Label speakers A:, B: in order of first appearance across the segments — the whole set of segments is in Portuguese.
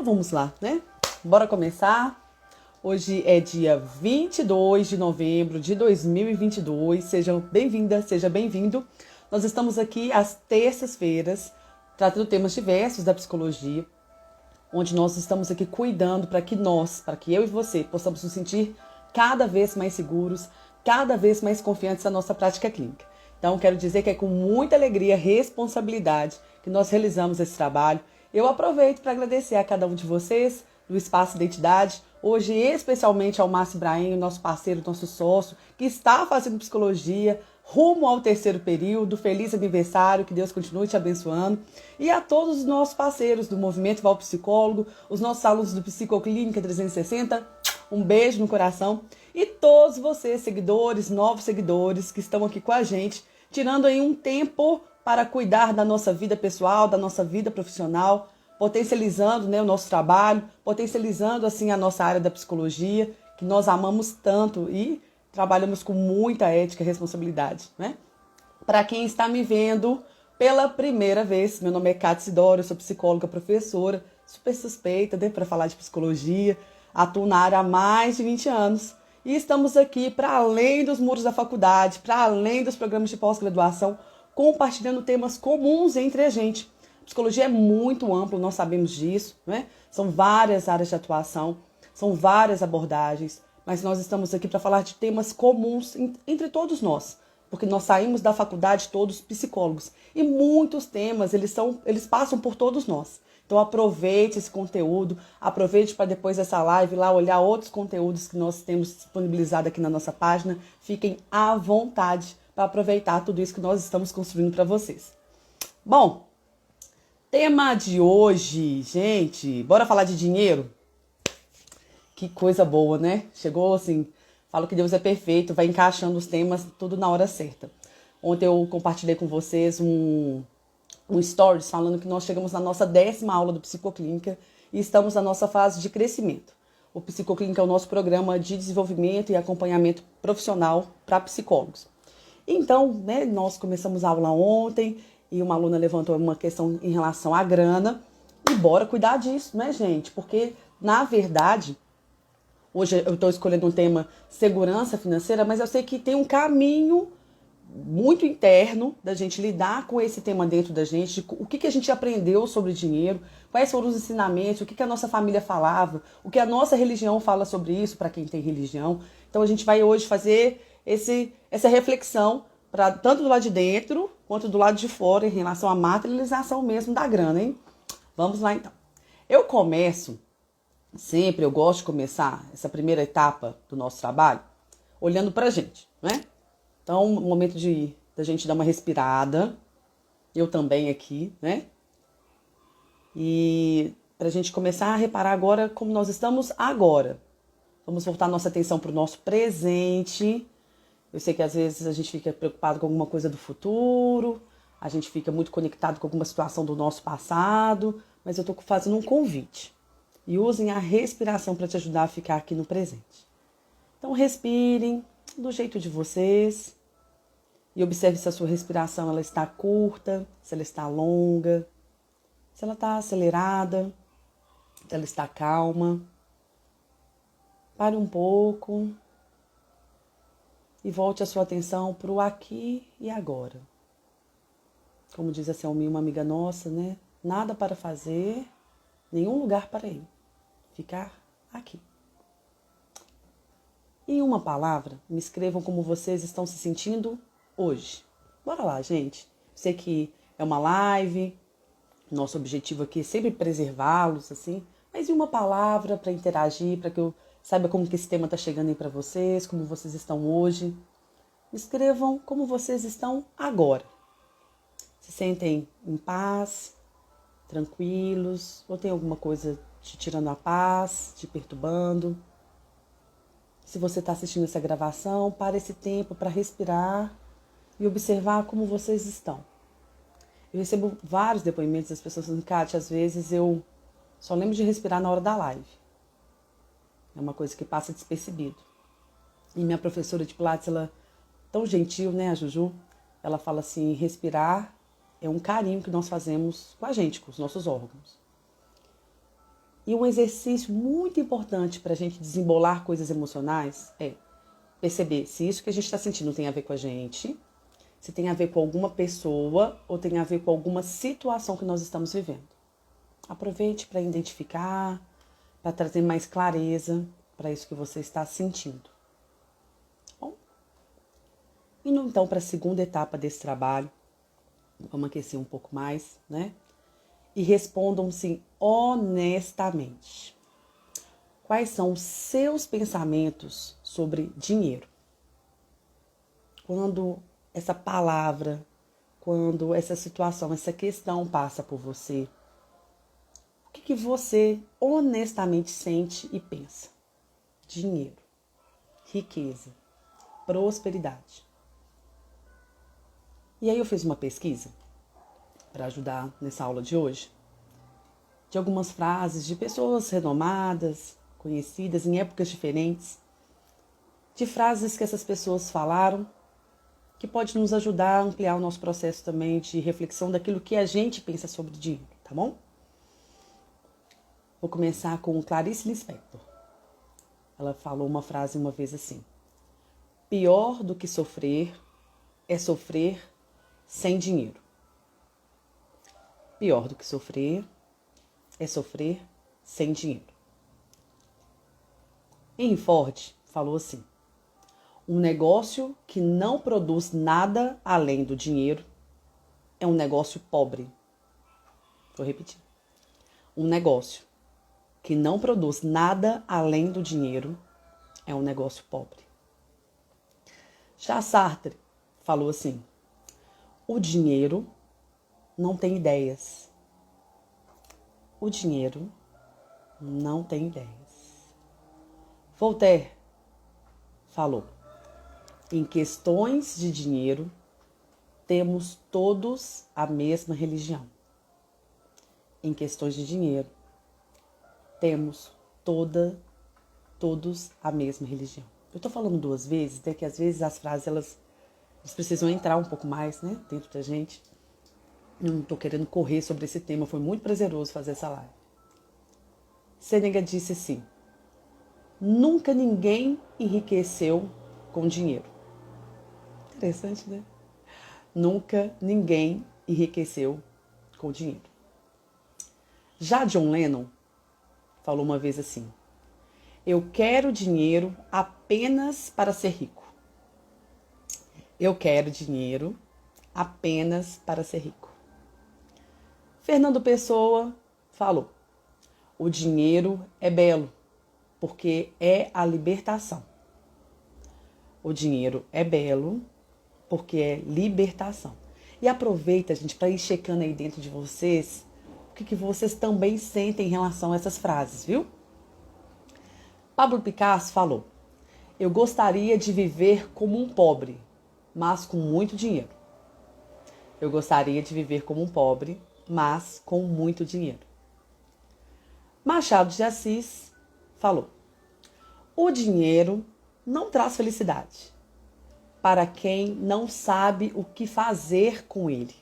A: Então vamos lá, né? Bora começar. Hoje é dia 22 de novembro de 2022. Seja bem-vinda, seja bem-vindo. Nós estamos aqui às terças-feiras, tratando temas diversos da psicologia, onde nós estamos aqui cuidando para que eu e você, possamos nos sentir cada vez mais seguros, cada vez mais confiantes na nossa prática clínica. Então, quero dizer que é com muita alegria e responsabilidade que nós realizamos esse trabalho. Eu aproveito para agradecer a cada um de vocês do Espaço Identidade, hoje especialmente ao Márcio Ibrahim, nosso parceiro, nosso sócio, que está fazendo psicologia rumo ao terceiro período. Feliz aniversário, que Deus continue te abençoando. E a todos os nossos parceiros do Movimento Val Psicólogo, os nossos alunos do Psicoclínica 360, um beijo no coração. E todos vocês, seguidores, novos seguidores que estão aqui com a gente, tirando aí um tempo para cuidar da nossa vida pessoal, da nossa vida profissional, potencializando, né, o nosso trabalho, potencializando assim a nossa área da psicologia, que nós amamos tanto e trabalhamos com muita ética e responsabilidade, né? Para quem está me vendo pela primeira vez, meu nome é Cátia Sidório, eu sou psicóloga, professora, super suspeita, né, para falar de psicologia, atuo na área há mais de 20 anos e estamos aqui para além dos muros da faculdade, para além dos programas de pós-graduação, compartilhando temas comuns entre a gente. A psicologia é muito ampla, nós sabemos disso, né? São várias áreas de atuação, são várias abordagens, mas nós estamos aqui para falar de temas comuns entre todos nós, porque nós saímos da faculdade todos psicólogos e muitos temas eles passam por todos nós. Então aproveite esse conteúdo, aproveite para depois dessa live lá olhar outros conteúdos que nós temos disponibilizado aqui na nossa página. Fiquem à vontade para aproveitar tudo isso que nós estamos construindo para vocês. Bom, tema de hoje, gente, bora falar de dinheiro? Que coisa boa, né? Chegou assim, falo que Deus é perfeito, vai encaixando os temas tudo na hora certa. Ontem eu compartilhei com vocês um stories falando que nós chegamos na nossa 10ª aula do Psicoclínica e estamos na nossa fase de crescimento. O Psicoclínica é o nosso programa de desenvolvimento e acompanhamento profissional para psicólogos. Então, né, nós começamos a aula ontem e uma aluna levantou uma questão em relação à grana e bora cuidar disso, né, gente? Porque, na verdade, hoje eu estou escolhendo um tema segurança financeira, mas eu sei que tem um caminho muito interno da gente lidar com esse tema dentro da gente, o que a gente aprendeu sobre dinheiro, quais foram os ensinamentos, o que a nossa família falava, o que a nossa religião fala sobre isso, para quem tem religião. Então a gente vai hoje fazer essa reflexão, tanto do lado de dentro quanto do lado de fora, em relação à materialização mesmo da grana, hein? Vamos lá então. Eu gosto de começar essa primeira etapa do nosso trabalho olhando pra gente, né? Então, momento da gente dar uma respirada, eu também aqui, né? E pra gente começar a reparar agora como nós estamos agora. Vamos voltar nossa atenção pro nosso presente. Eu sei que às vezes a gente fica preocupado com alguma coisa do futuro, a gente fica muito conectado com alguma situação do nosso passado, mas eu tô fazendo um convite. E usem a respiração para te ajudar a ficar aqui no presente. Então respirem do jeito de vocês e observe se a sua respiração ela está curta, se ela está longa, se ela está acelerada, se ela está calma. Pare um pouco e volte a sua atenção para o aqui e agora. Como diz a Selmi, uma amiga nossa, né? Nada para fazer, nenhum lugar para ir. Ficar aqui. Em uma palavra, me escrevam como vocês estão se sentindo hoje. Bora lá, gente. Sei que é uma live, nosso objetivo aqui é sempre preservá-los, assim, mas em uma palavra para interagir, para que eu saiba como que esse tema está chegando aí para vocês, como vocês estão hoje. Me escrevam como vocês estão agora. Se sentem em paz, tranquilos, ou tem alguma coisa te tirando a paz, te perturbando. Se você está assistindo essa gravação, pare esse tempo para respirar e observar como vocês estão. Eu recebo vários depoimentos das pessoas falando, Cátia, às vezes eu só lembro de respirar na hora da live. É uma coisa que passa despercebido. E minha professora de Pilates, ela tão gentil, né, a Juju, ela fala assim, respirar é um carinho que nós fazemos com a gente, com os nossos órgãos. E um exercício muito importante para a gente desembolar coisas emocionais é perceber se isso que a gente está sentindo tem a ver com a gente, se tem a ver com alguma pessoa ou tem a ver com alguma situação que nós estamos vivendo. Aproveite para identificar, para trazer mais clareza para isso que você está sentindo. Bom, indo então para a segunda etapa desse trabalho, vamos aquecer um pouco mais, né? E respondam-se honestamente. Quais são os seus pensamentos sobre dinheiro? Quando essa palavra, quando essa situação, essa questão passa por você, o que você honestamente sente e pensa? Dinheiro, riqueza, prosperidade. E aí eu fiz uma pesquisa para ajudar nessa aula de hoje, de algumas frases de pessoas renomadas, conhecidas em épocas diferentes, de frases que essas pessoas falaram, que pode nos ajudar a ampliar o nosso processo também de reflexão daquilo que a gente pensa sobre dinheiro, tá bom? Vou começar com Clarice Lispector. Ela falou uma frase uma vez assim: pior do que sofrer é sofrer sem dinheiro. Pior do que sofrer é sofrer sem dinheiro. Henry Ford falou assim: um negócio que não produz nada além do dinheiro é um negócio pobre. Vou repetir. Um negócio que não produz nada além do dinheiro é um negócio pobre. Já Sartre falou assim: o dinheiro não tem ideias. O dinheiro não tem ideias. Voltaire falou: em questões de dinheiro, temos todos a mesma religião. Em questões de dinheiro, temos todos a mesma religião. Eu tô falando duas vezes, até que às vezes as frases elas precisam entrar um pouco mais, né, dentro da gente. Eu não tô querendo correr sobre esse tema, foi muito prazeroso fazer essa live. Sêneca disse assim: nunca ninguém enriqueceu com dinheiro. Interessante, né? Nunca ninguém enriqueceu com dinheiro. Já John Lennon falou uma vez assim: eu quero dinheiro apenas para ser rico. Eu quero dinheiro apenas para ser rico. Fernando Pessoa falou: o dinheiro é belo, porque é a libertação. O dinheiro é belo, porque é libertação. E aproveita, gente, para ir checando aí dentro de vocês o que vocês também sentem em relação a essas frases, viu? Pablo Picasso falou: eu gostaria de viver como um pobre, mas com muito dinheiro. Eu gostaria de viver como um pobre, mas com muito dinheiro. Machado de Assis falou: o dinheiro não traz felicidade para quem não sabe o que fazer com ele.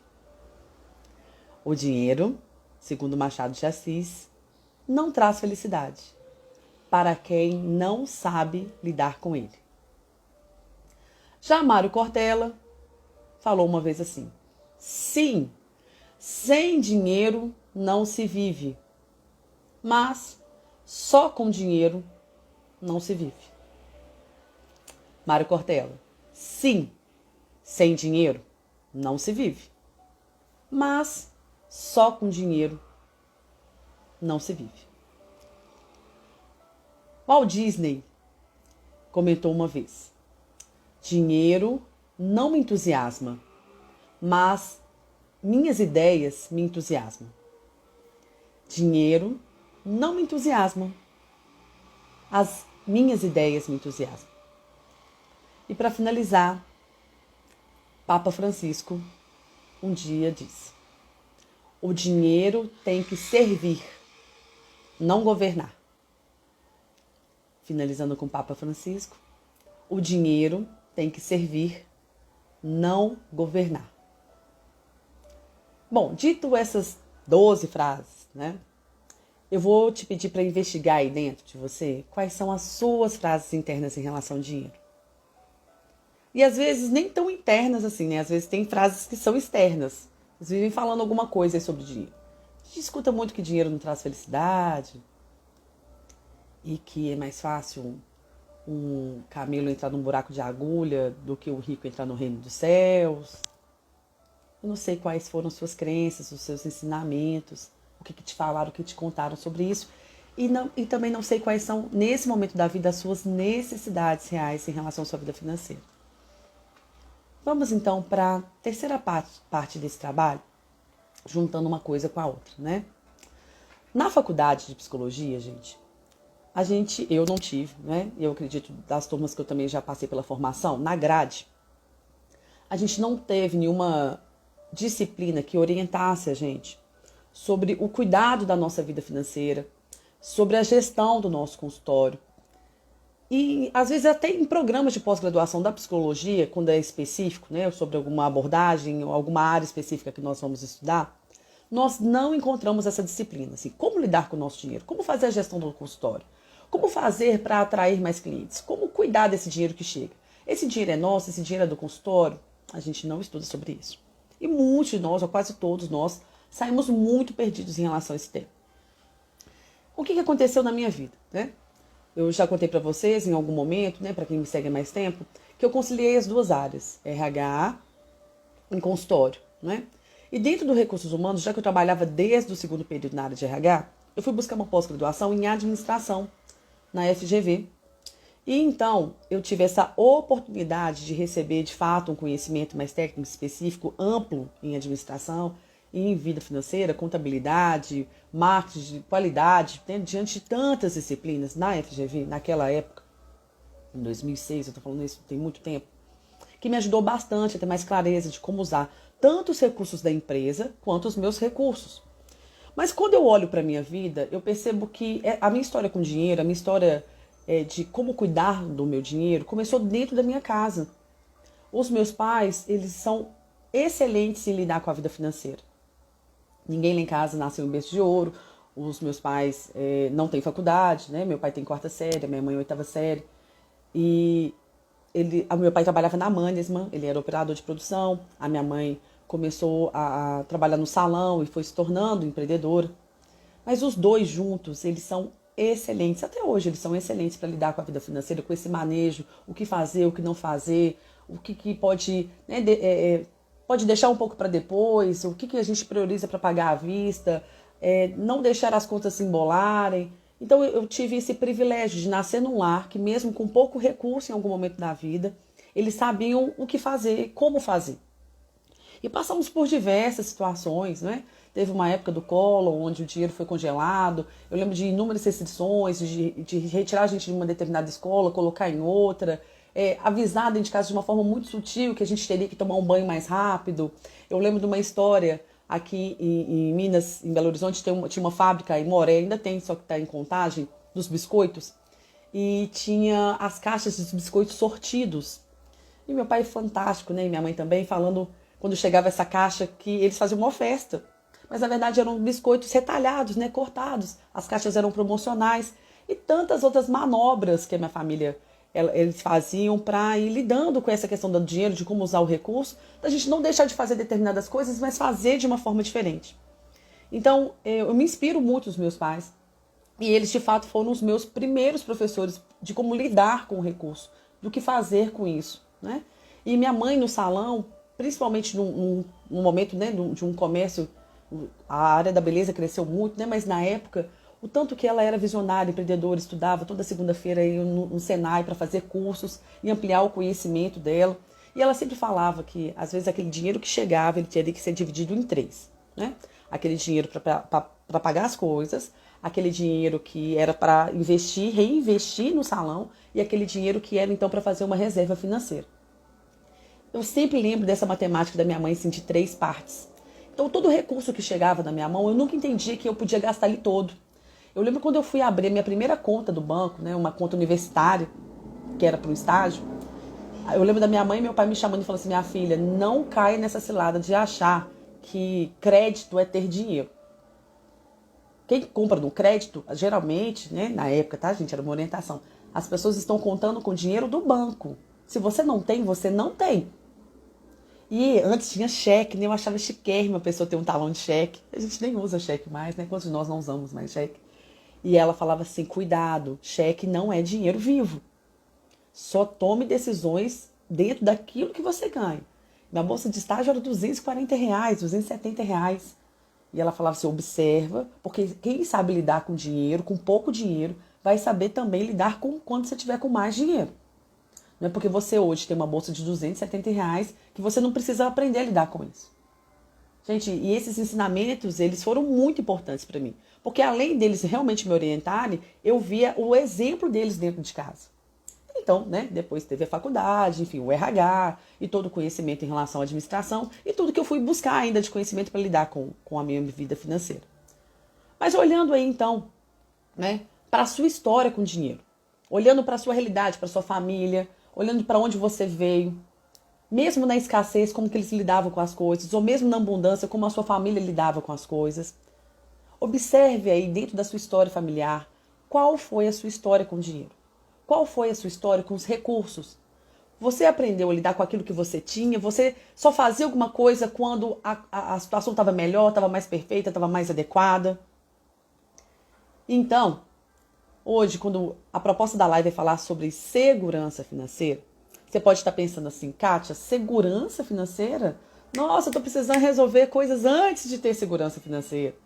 A: O dinheiro, segundo Machado de Assis, não traz felicidade para quem não sabe lidar com ele. Já Mário Cortella falou uma vez assim: sim, sem dinheiro não se vive, mas só com dinheiro não se vive. Mário Cortella: sim, sem dinheiro não se vive, mas só com dinheiro não se vive. Walt Disney comentou uma vez: dinheiro não me entusiasma, mas minhas ideias me entusiasmam. Dinheiro não me entusiasma, as minhas ideias me entusiasmam. E para finalizar, Papa Francisco um dia disse: o dinheiro tem que servir, não governar. Finalizando com Papa Francisco, o dinheiro tem que servir, não governar. Bom, dito essas 12 frases, né? Eu vou te pedir para investigar aí dentro de você quais são as suas frases internas em relação ao dinheiro. E às vezes nem tão internas assim, né? Às vezes tem frases que são externas. Eles vivem falando alguma coisa aí sobre dinheiro. A gente escuta muito que dinheiro não traz felicidade e que é mais fácil um camelo entrar num buraco de agulha do que o rico entrar no reino dos céus. Eu não sei quais foram as suas crenças, os seus ensinamentos, o que te falaram, o que te contaram sobre isso. E também não sei quais são, nesse momento da vida, as suas necessidades reais em relação à sua vida financeira. Vamos então para a terceira parte desse trabalho, juntando uma coisa com a outra, né? Na faculdade de psicologia, eu não tive, né? Eu acredito das turmas que eu também já passei pela formação, na grade, a gente não teve nenhuma disciplina que orientasse a gente sobre o cuidado da nossa vida financeira, sobre a gestão do nosso consultório. E, às vezes, até em programas de pós-graduação da psicologia, quando é específico, né, sobre alguma abordagem ou alguma área específica que nós vamos estudar, nós não encontramos essa disciplina. Assim, como lidar com o nosso dinheiro? Como fazer a gestão do consultório? Como fazer para atrair mais clientes? Como cuidar desse dinheiro que chega? Esse dinheiro é nosso, esse dinheiro é do consultório? A gente não estuda sobre isso. E muitos de nós, ou quase todos nós, saímos muito perdidos em relação a esse tema. O que aconteceu na minha vida, né? Eu já contei para vocês em algum momento, né, para quem me segue há mais tempo, que eu conciliei as duas áreas, RH em consultório, né? E dentro do recursos humanos, já que eu trabalhava desde o segundo período na área de RH, eu fui buscar uma pós-graduação em administração na FGV. E então eu tive essa oportunidade de receber de fato um conhecimento mais técnico específico, amplo em administração e em vida financeira, contabilidade, marketing de qualidade, né, diante de tantas disciplinas na FGV, naquela época, em 2006, eu estou falando isso tem muito tempo, que me ajudou bastante a ter mais clareza de como usar tanto os recursos da empresa quanto os meus recursos. Mas quando eu olho para a minha vida, eu percebo que a minha história com dinheiro, a minha história de como cuidar do meu dinheiro, começou dentro da minha casa. Os meus pais, eles são excelentes em lidar com a vida financeira. Ninguém lá em casa nasceu em berço de ouro. Os meus pais não têm faculdade, né? Meu pai tem 4ª série, minha mãe 8ª série. E meu pai trabalhava na Mannesmann, ele era operador de produção. A minha mãe começou a trabalhar no salão e foi se tornando empreendedora. Mas os dois juntos, eles são excelentes. Até hoje eles são excelentes para lidar com a vida financeira, com esse manejo, o que fazer, o que não fazer, o que pode, né, pode deixar um pouco para depois, o que a gente prioriza para pagar à vista, não deixar as contas se embolarem. Então eu tive esse privilégio de nascer num lar que mesmo com pouco recurso em algum momento da vida, eles sabiam o que fazer, como fazer. E passamos por diversas situações, né? Teve uma época do Collor onde o dinheiro foi congelado. Eu lembro de inúmeras restrições, de retirar a gente de uma determinada escola, colocar em outra. Avisar dentro de casa de uma forma muito sutil que a gente teria que tomar um banho mais rápido. Eu lembro de uma história aqui em Minas, em Belo Horizonte, tinha uma fábrica, em Moré, ainda tem, só que está em Contagem, dos biscoitos. E tinha as caixas de biscoitos sortidos. E meu pai, fantástico, né? E minha mãe também, falando, quando chegava essa caixa, que eles faziam uma festa. Mas na verdade eram biscoitos retalhados, né, cortados. As caixas eram promocionais e tantas outras manobras que a minha família eles faziam para ir lidando com essa questão do dinheiro, de como usar o recurso, da gente não deixar de fazer determinadas coisas, mas fazer de uma forma diferente. Então eu me inspiro muito nos meus pais e eles de fato foram os meus primeiros professores de como lidar com o recurso, do que fazer com isso, né? E minha mãe no salão, principalmente num momento, né, de um comércio. A área da beleza cresceu muito, né? Mas na época, o tanto que ela era visionária, empreendedora, estudava toda segunda-feira no Senai para fazer cursos e ampliar o conhecimento dela. E ela sempre falava que, às vezes, aquele dinheiro que chegava, ele teria que ser dividido em 3, né? Aquele dinheiro para pagar as coisas, aquele dinheiro que era para investir, reinvestir no salão e aquele dinheiro que era, então, para fazer uma reserva financeira. Eu sempre lembro dessa matemática da minha mãe, assim, de 3 partes. Então, todo o recurso que chegava na minha mão, eu nunca entendia que eu podia gastar ele todo. Eu lembro quando eu fui abrir a minha primeira conta do banco, né, uma conta universitária, que era para um estágio. Eu lembro da minha mãe e meu pai me chamando e falando assim, minha filha, não caia nessa cilada de achar que crédito é ter dinheiro. Quem compra no crédito, geralmente, né, na época, tá, gente, era uma orientação. As pessoas estão contando com o dinheiro do banco. Se você não tem, você não tem. E antes tinha cheque, né? Eu achava chiquérrimo a pessoa ter um talão de cheque. A gente nem usa cheque mais, né? Quantos de nós não usamos mais cheque? E ela falava assim, cuidado, cheque não é dinheiro vivo. Só tome decisões dentro daquilo que você ganha. Minha bolsa de estágio era R$ 240, R$ 270. E ela falava assim, observa, porque quem sabe lidar com dinheiro, com pouco dinheiro, vai saber também lidar com quando você tiver com mais dinheiro. Não é porque você hoje tem uma bolsa de R$ 270 que você não precisa aprender a lidar com isso. Gente, e esses ensinamentos, eles foram muito importantes para mim. Porque além deles realmente me orientarem, eu via o exemplo deles dentro de casa. Então, né, depois teve a faculdade, enfim, o RH e todo o conhecimento em relação à administração e tudo que eu fui buscar ainda de conhecimento para lidar com a minha vida financeira. Mas olhando aí então, né, para a sua história com dinheiro, olhando para a sua realidade, para a sua família, olhando para onde você veio, mesmo na escassez, como que eles lidavam com as coisas, ou mesmo na abundância, como a sua família lidava com as coisas. Observe aí dentro da sua história familiar, qual foi a sua história com o dinheiro? Qual foi a sua história com os recursos? Você aprendeu a lidar com aquilo que você tinha? Você só fazia alguma coisa quando a situação estava melhor, estava mais perfeita, estava mais adequada? Então, hoje, quando a proposta da live é falar sobre segurança financeira, você pode estar pensando assim, Kátia, segurança financeira? Nossa, eu estou precisando resolver coisas antes de ter segurança financeira.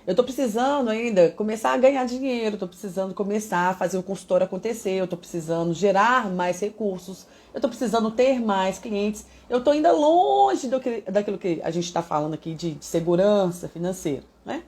A: Eu estou precisando ainda começar a ganhar dinheiro, estou precisando começar a fazer o consultório acontecer, eu estou precisando gerar mais recursos, eu estou precisando ter mais clientes. Eu estou ainda longe daquilo que a gente está falando aqui de segurança financeira, né?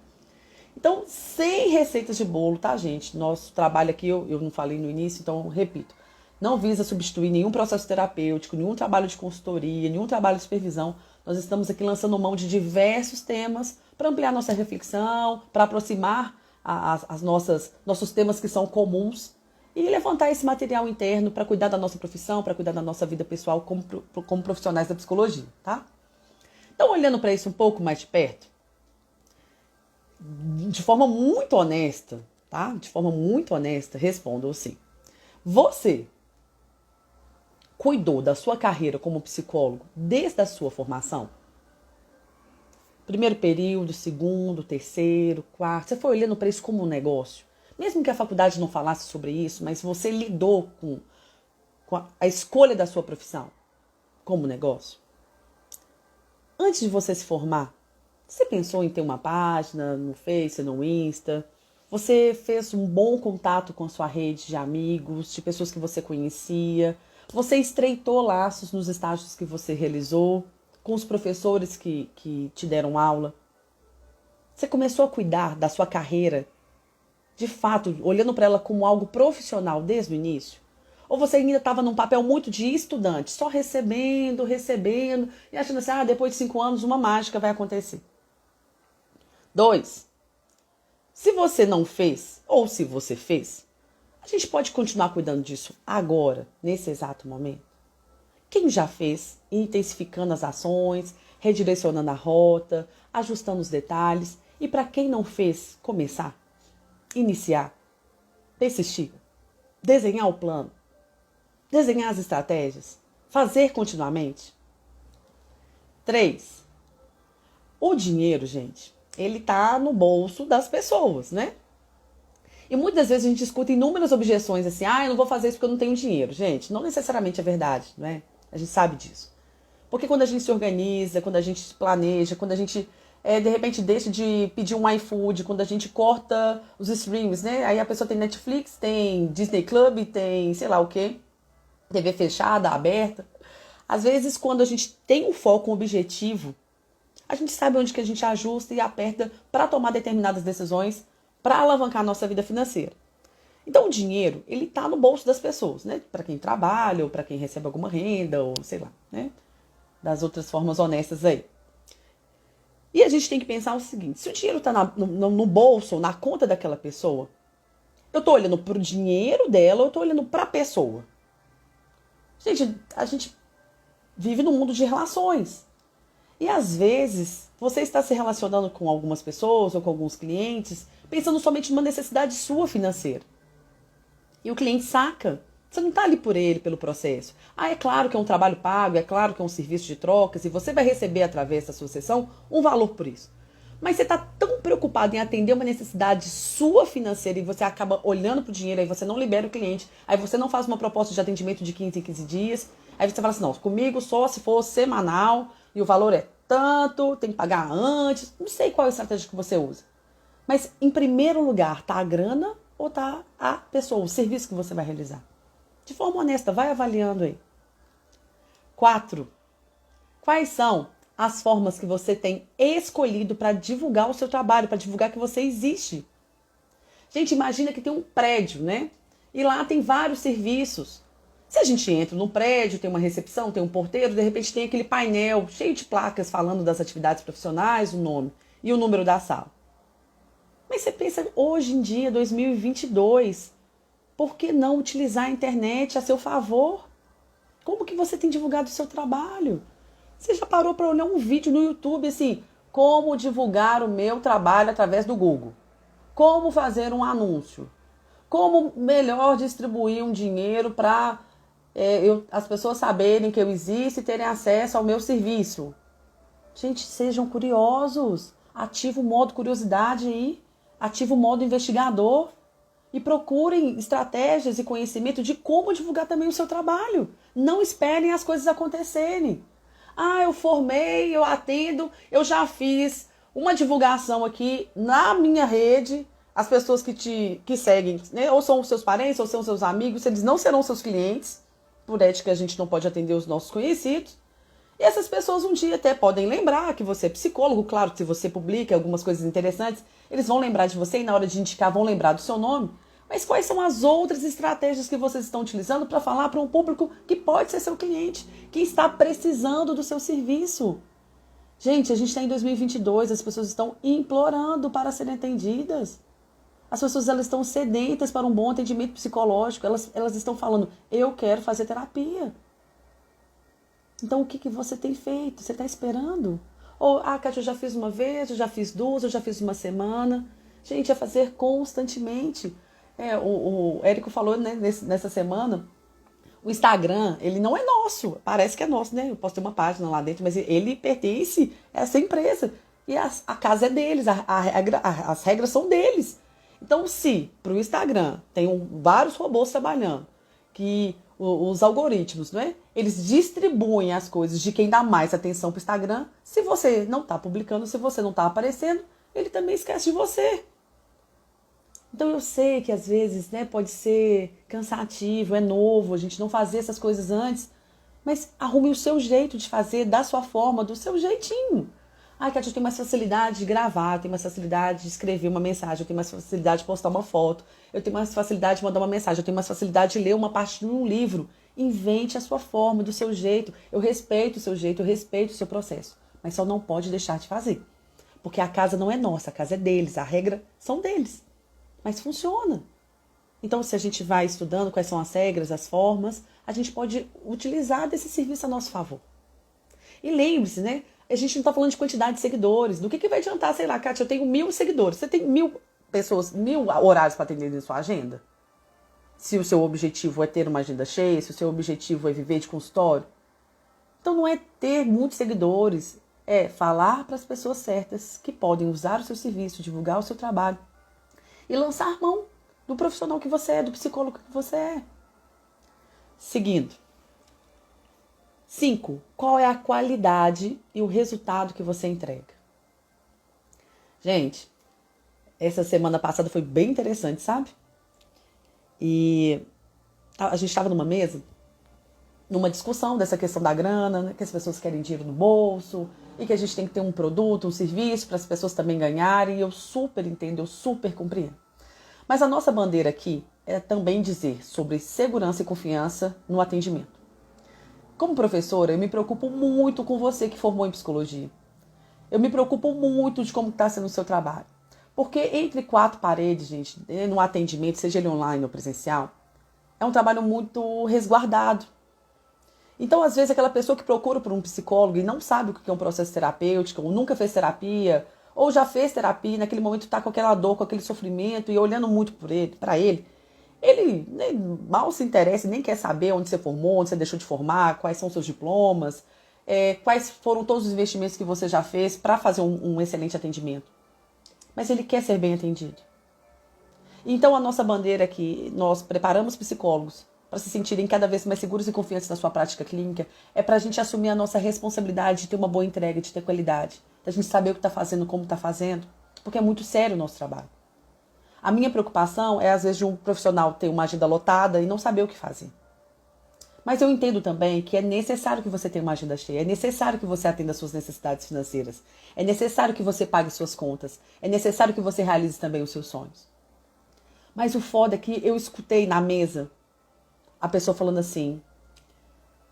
A: Então, sem receitas de bolo, tá, gente? Nosso trabalho aqui, eu não falei no início, então repito. Não visa substituir nenhum processo terapêutico, nenhum trabalho de consultoria, nenhum trabalho de supervisão. Nós estamos aqui lançando mão de diversos temas para ampliar nossa reflexão, para aproximar nossos temas que são comuns e levantar esse material interno para cuidar da nossa profissão, para cuidar da nossa vida pessoal como profissionais da psicologia, tá? Então, olhando para isso um pouco mais de perto, de forma muito honesta, tá? De forma muito honesta, respondo assim. Você cuidou da sua carreira como psicólogo desde a sua formação? Primeiro período, segundo, terceiro, quarto. Você foi olhando para isso como um negócio? Mesmo que a faculdade não falasse sobre isso, mas você lidou com a escolha da sua profissão como negócio? Antes de você se formar, você pensou em ter uma página no Face, no Insta? Você fez um bom contato com a sua rede de amigos, de pessoas que você conhecia? Você estreitou laços nos estágios que você realizou, com os professores que te deram aula? Você começou a cuidar da sua carreira, de fato, olhando para ela como algo profissional desde o início? Ou você ainda estava num papel muito de estudante, só recebendo, e achando assim, depois de 5 anos uma mágica vai acontecer? 2. Se você não fez, ou se você fez, a gente pode continuar cuidando disso agora, nesse exato momento? Quem já fez, intensificando as ações, redirecionando a rota, ajustando os detalhes. E para quem não fez, começar, iniciar, persistir, desenhar o plano, desenhar as estratégias, fazer continuamente. 3. O dinheiro, gente, ele tá no bolso das pessoas, né? E muitas vezes a gente escuta inúmeras objeções assim, eu não vou fazer isso porque eu não tenho dinheiro. Gente, não necessariamente é verdade, não é? A gente sabe disso. Porque quando a gente se organiza, quando a gente se planeja, quando a gente, de repente, deixa de pedir um iFood, quando a gente corta os streams, né? Aí a pessoa tem Netflix, tem Disney Club, tem sei lá o quê, TV fechada, aberta. Às vezes, quando a gente tem um foco, um objetivo, a gente sabe onde que a gente ajusta e aperta para tomar determinadas decisões, para alavancar a nossa vida financeira. Então o dinheiro, ele tá no bolso das pessoas, né? Para quem trabalha, ou para quem recebe alguma renda, ou sei lá, né? Das outras formas honestas aí. E a gente tem que pensar o seguinte, se o dinheiro tá no bolso, ou na conta daquela pessoa, eu tô olhando pro dinheiro dela, ou eu tô olhando pra pessoa? Gente, a gente vive num mundo de relações. E às vezes você está se relacionando com algumas pessoas ou com alguns clientes pensando somente numa necessidade sua financeira. E o cliente saca. Você não está ali por ele, pelo processo. Ah, é claro que é um trabalho pago, é claro que é um serviço de trocas e você vai receber através da sua sessão um valor por isso. Mas você está tão preocupado em atender uma necessidade sua financeira e você acaba olhando para o dinheiro, aí você não libera o cliente, aí você não faz uma proposta de atendimento de 15 em 15 dias, aí você fala assim, não, comigo só se for semanal e o valor é tanto, tem que pagar antes, não sei qual é a estratégia que você usa. Mas em primeiro lugar, tá a grana ou tá a pessoa, o serviço que você vai realizar? De forma honesta, vai avaliando aí. 4. Quais são as formas que você tem escolhido para divulgar o seu trabalho, para divulgar que você existe? Gente, imagina que tem um prédio, né? E lá tem vários serviços. Se a gente entra num prédio, tem uma recepção, tem um porteiro, de repente tem aquele painel cheio de placas falando das atividades profissionais, o nome e o número da sala. Mas você pensa, hoje em dia, 2022, por que não utilizar a internet a seu favor? Como que você tem divulgado o seu trabalho? Você já parou para olhar um vídeo no YouTube assim, como divulgar o meu trabalho através do Google? Como fazer um anúncio? Como melhor distribuir um dinheiro para as pessoas saberem que eu existo e terem acesso ao meu serviço? Gente, sejam curiosos. Ativa o modo curiosidade aí. Ativa o modo investigador. E procurem estratégias e conhecimento de como divulgar também o seu trabalho. Não esperem as coisas acontecerem. Ah, eu formei, eu atendo, eu já fiz uma divulgação aqui na minha rede. As pessoas que seguem, né, ou são os seus parentes, ou são os seus amigos, eles não serão seus clientes. Por ética, a gente não pode atender os nossos conhecidos. E essas pessoas um dia até podem lembrar que você é psicólogo. Claro que se você publica algumas coisas interessantes, eles vão lembrar de você e na hora de indicar vão lembrar do seu nome. Mas quais são as outras estratégias que vocês estão utilizando para falar para um público que pode ser seu cliente, que está precisando do seu serviço? Gente, a gente está em 2022, as pessoas estão implorando para serem atendidas. As pessoas elas estão sedentas para um bom atendimento psicológico. Elas estão falando, eu quero fazer terapia. Então, o que você tem feito? Você está esperando? Ou, Kátia, eu já fiz uma vez, eu já fiz duas, eu já fiz uma semana. Gente, é fazer constantemente. O Érico falou, né, nessa semana, o Instagram, ele não é nosso. Parece que é nosso, né? Eu posso ter uma página lá dentro, mas ele pertence a essa empresa. E a casa é deles, as regras são deles. Então, se para o Instagram tem vários robôs trabalhando, que os algoritmos, né? Eles distribuem as coisas de quem dá mais atenção para o Instagram. Se você não está publicando, se você não está aparecendo, ele também esquece de você. Então eu sei que às vezes, né, pode ser cansativo, é novo, a gente não fazer essas coisas antes, mas arrume o seu jeito de fazer, da sua forma, do seu jeitinho. Kátia, eu tenho mais facilidade de gravar, eu tenho mais facilidade de escrever uma mensagem, eu tenho mais facilidade de postar uma foto, eu tenho mais facilidade de mandar uma mensagem, eu tenho mais facilidade de ler uma parte de um livro. Invente a sua forma, do seu jeito. Eu respeito o seu jeito, eu respeito o seu processo, mas só não pode deixar de fazer. Porque a casa não é nossa, a casa é deles, a regra são deles. Mas funciona. Então, se a gente vai estudando quais são as regras, as formas, a gente pode utilizar desse serviço a nosso favor. E lembre-se, né? A gente não está falando de quantidade de seguidores. Do que vai adiantar, sei lá, Kátia, eu tenho 1000 seguidores. Você tem 1000 pessoas, 1000 horários para atender na sua agenda? Se o seu objetivo é ter uma agenda cheia, se o seu objetivo é viver de consultório. Então, não é ter muitos seguidores, é falar para as pessoas certas que podem usar o seu serviço, divulgar o seu trabalho. E lançar mão do profissional que você é, do psicólogo que você é. Seguindo. 5. Qual é a qualidade e o resultado que você entrega? Gente, essa semana passada foi bem interessante, sabe? E a gente estava numa mesa, numa discussão dessa questão da grana, né, que as pessoas querem dinheiro no bolso, e que a gente tem que ter um produto, um serviço para as pessoas também ganharem, e eu super entendo, eu super compreendo. Mas a nossa bandeira aqui é também dizer sobre segurança e confiança no atendimento. Como professora, eu me preocupo muito com você que formou em psicologia. Eu me preocupo muito de como está sendo o seu trabalho. Porque entre 4 paredes, gente, no atendimento, seja ele online ou presencial, é um trabalho muito resguardado. Então, às vezes, aquela pessoa que procura por um psicólogo e não sabe o que é um processo terapêutico, ou nunca fez terapia, ou já fez terapia, e naquele momento está com aquela dor, com aquele sofrimento, e olhando muito para ele nem, mal se interessa, nem quer saber onde você formou, onde você deixou de formar, quais são os seus diplomas, quais foram todos os investimentos que você já fez para fazer um excelente atendimento. Mas ele quer ser bem atendido. Então, a nossa bandeira é que nós preparamos psicólogos para se sentirem cada vez mais seguros e confiantes na sua prática clínica, é para a gente assumir a nossa responsabilidade de ter uma boa entrega, de ter qualidade, da gente saber o que está fazendo, como está fazendo, porque é muito sério o nosso trabalho. A minha preocupação é, às vezes, de um profissional ter uma agenda lotada e não saber o que fazer. Mas eu entendo também que é necessário que você tenha uma agenda cheia, é necessário que você atenda às suas necessidades financeiras, é necessário que você pague suas contas, é necessário que você realize também os seus sonhos. Mas o foda é que eu escutei na mesa a pessoa falando assim,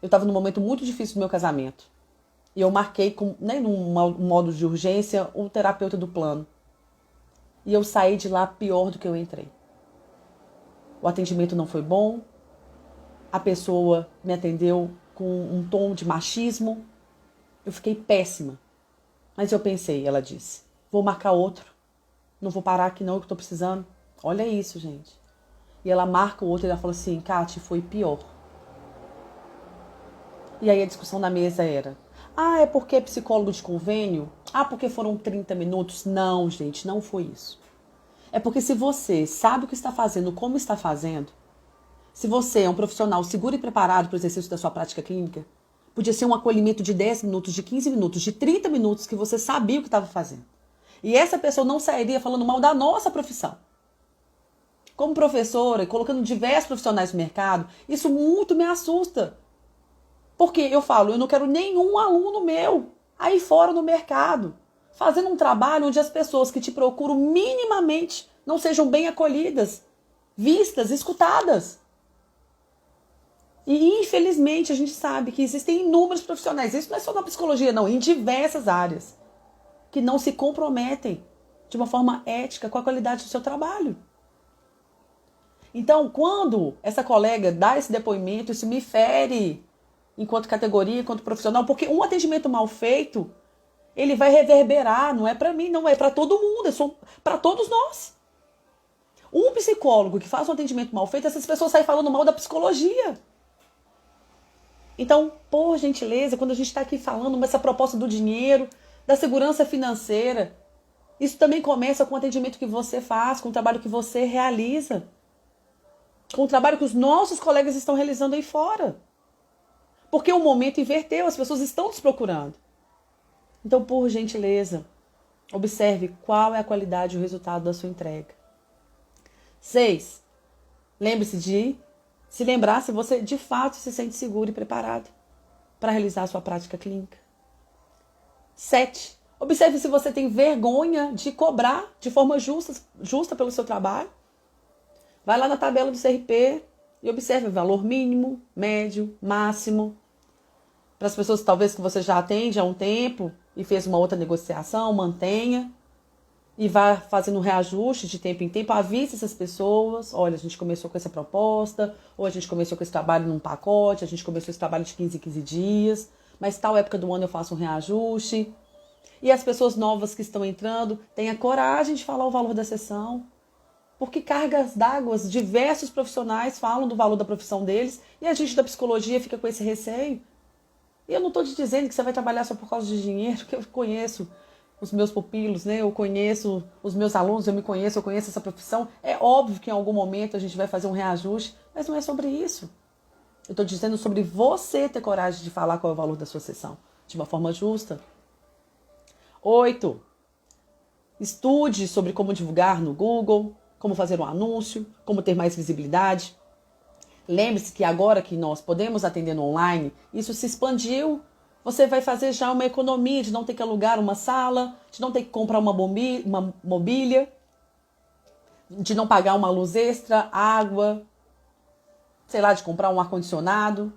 A: eu estava num momento muito difícil do meu casamento, e eu marquei, num modo de urgência, o terapeuta do plano. E eu saí de lá pior do que eu entrei. O atendimento não foi bom, a pessoa me atendeu com um tom de machismo, eu fiquei péssima. Mas eu pensei, ela disse, vou marcar outro, não vou parar aqui não, que eu tô precisando. Olha isso, gente. E ela marca o outro e ela fala assim, Kati, foi pior. E aí a discussão na mesa era, é porque é psicólogo de convênio? Porque foram 30 minutos? Não, gente, não foi isso. É porque se você sabe o que está fazendo, como está fazendo, se você é um profissional seguro e preparado para o exercício da sua prática clínica, podia ser um acolhimento de 10 minutos, de 15 minutos, de 30 minutos que você sabia o que estava fazendo. E essa pessoa não sairia falando mal da nossa profissão. Como professora, colocando diversos profissionais no mercado, isso muito me assusta. Porque eu falo, eu não quero nenhum aluno meu aí fora no mercado, fazendo um trabalho onde as pessoas que te procuram minimamente não sejam bem acolhidas, vistas, escutadas. E infelizmente a gente sabe que existem inúmeros profissionais, isso não é só na psicologia não, em diversas áreas, que não se comprometem de uma forma ética com a qualidade do seu trabalho. Então, quando essa colega dá esse depoimento, isso me fere enquanto categoria, enquanto profissional, porque um atendimento mal feito, ele vai reverberar, não é para mim, não é para todo mundo, é para todos nós. Um psicólogo que faz um atendimento mal feito, essas pessoas saem falando mal da psicologia. Então, por gentileza, quando a gente está aqui falando dessa proposta do dinheiro, da segurança financeira, isso também começa com o atendimento que você faz, com o trabalho que você realiza, com o trabalho que os nossos colegas estão realizando aí fora. Porque o momento inverteu, as pessoas estão nos procurando. Então, por gentileza, observe qual é a qualidade e o resultado da sua entrega. 6. Lembre-se de se lembrar se você de fato se sente seguro e preparado para realizar a sua prática clínica. 7. Observe se você tem vergonha de cobrar de forma justa pelo seu trabalho. Vai lá na tabela do CRP e observe o valor mínimo, médio, máximo. Para as pessoas talvez que você já atende há um tempo e fez uma outra negociação, mantenha. E vá fazendo um reajuste de tempo em tempo, avise essas pessoas, olha, a gente começou com essa proposta, ou a gente começou com esse trabalho num pacote, a gente começou esse trabalho de 15 em 15 dias, mas tal época do ano eu faço um reajuste. E as pessoas novas que estão entrando, tenha coragem de falar o valor da sessão, porque cargas d'água, diversos profissionais falam do valor da profissão deles, e a gente da psicologia fica com esse receio. E eu não estou te dizendo que você vai trabalhar só por causa de dinheiro, porque eu conheço os meus pupilos, né? Eu conheço os meus alunos, eu conheço essa profissão. É óbvio que em algum momento a gente vai fazer um reajuste, mas não é sobre isso. Eu estou dizendo sobre você ter coragem de falar qual é o valor da sua sessão, de uma forma justa. 8. Estude sobre como divulgar no Google, como fazer um anúncio, como ter mais visibilidade. Lembre-se que agora que nós podemos atender no online, isso se expandiu. Você vai fazer já uma economia de não ter que alugar uma sala, de não ter que comprar uma mobília, de não pagar uma luz extra, água, sei lá, de comprar um ar-condicionado.